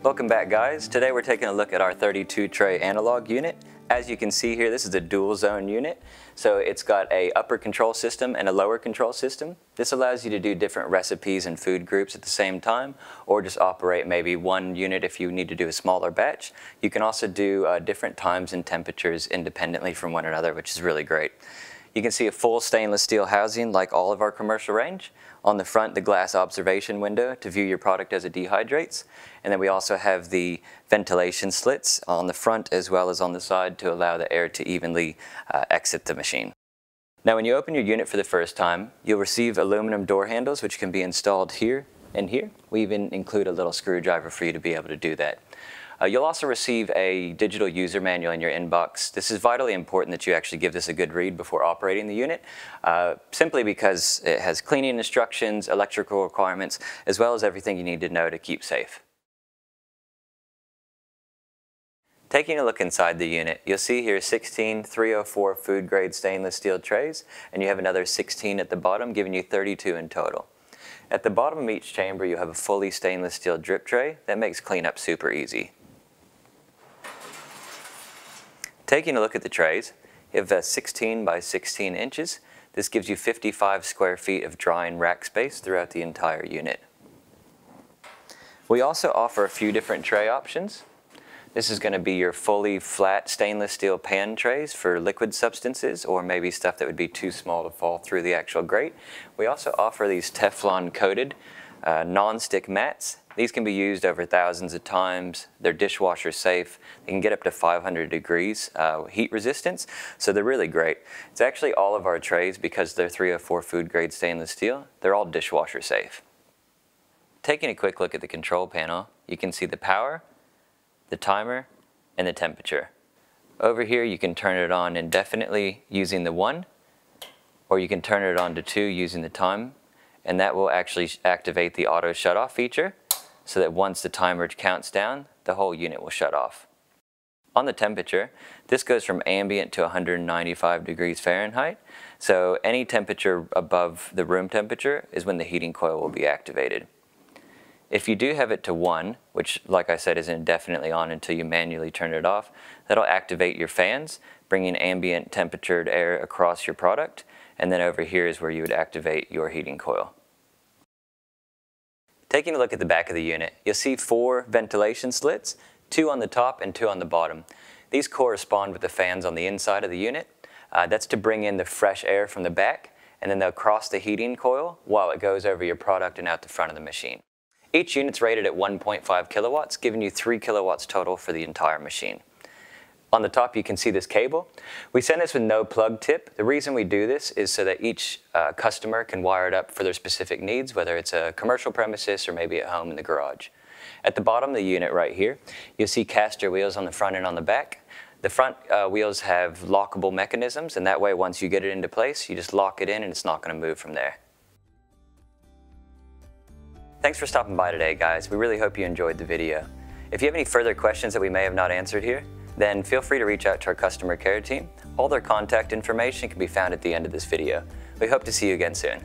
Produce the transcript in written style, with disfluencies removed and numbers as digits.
Welcome back, guys. Today we're taking a look at our 32 tray analog unit. As you can see here, this is a dual zone unit. So it's got a upper control system and a lower control system. This allows you to do different recipes and food groups at the same time, or just operate maybe one unit if you need to do a smaller batch. You can also do different times and temperatures independently from one another, which is really great. You can see a full stainless steel housing like all of our commercial range. On the front, the glass observation window to view your product as it dehydrates. And then we also have the ventilation slits on the front as well as on the side to allow the air to evenly exit the machine. Now when you open your unit for the first time, you'll receive aluminum door handles which can be installed here and here. We even include a little screwdriver for you to be able to do that. You'll also receive a digital user manual in your inbox. This is vitally important that you actually give this a good read before operating the unit, simply because it has cleaning instructions, electrical requirements, as well as everything you need to know to keep safe. Taking a look inside the unit, you'll see here 16 304 food grade stainless steel trays, and you have another 16 at the bottom, giving you 32 in total. At the bottom of each chamber, you have a fully stainless steel drip tray that makes cleanup super easy. Taking a look at the trays, you have 16 by 16 inches. This gives you 55 square feet of drying rack space throughout the entire unit. We also offer a few different tray options. This is going to be your fully flat stainless steel pan trays for liquid substances or maybe stuff that would be too small to fall through the actual grate. We also offer these Teflon coated non-stick mats. These can be used over thousands of times. They're dishwasher safe. They can get up to 500 degrees heat resistance, so they're really great. It's actually all of our trays, because they're 304 food grade stainless steel, they're all dishwasher safe. Taking a quick look at the control panel, you can see the power, the timer, and the temperature. Over here you can turn it on indefinitely using the 1, or you can turn it on to 2 using the time, and that will actually activate the auto shut-off feature, so that once the timer counts down, the whole unit will shut off. On the temperature, this goes from ambient to 195 degrees Fahrenheit, so any temperature above the room temperature is when the heating coil will be activated. If you do have it to 1, which like I said is indefinitely on until you manually turn it off, that'll activate your fans, bringing ambient temperatured air across your product, and then over here is where you would activate your heating coil. Taking a look at the back of the unit, you'll see 4 ventilation slits, 2 on the top and 2 on the bottom. These correspond with the fans on the inside of the unit. That's to bring in the fresh air from the back, and then they'll cross the heating coil while it goes over your product and out the front of the machine. Each unit's rated at 1.5 kilowatts, giving you 3 kilowatts total for the entire machine. On the top you can see this cable. We send this with no plug tip. The reason we do this is so that each customer can wire it up for their specific needs, whether it's a commercial premises or maybe at home in the garage. At the bottom of the unit right here, you'll see caster wheels on the front and on the back. The front wheels have lockable mechanisms, and that way once you get it into place, you just lock it in and it's not going to move from there. Thanks for stopping by today, guys. We really hope you enjoyed the video. If you have any further questions that we may have not answered here, then feel free to reach out to our customer care team. All their contact information can be found at the end of this video. We hope to see you again soon.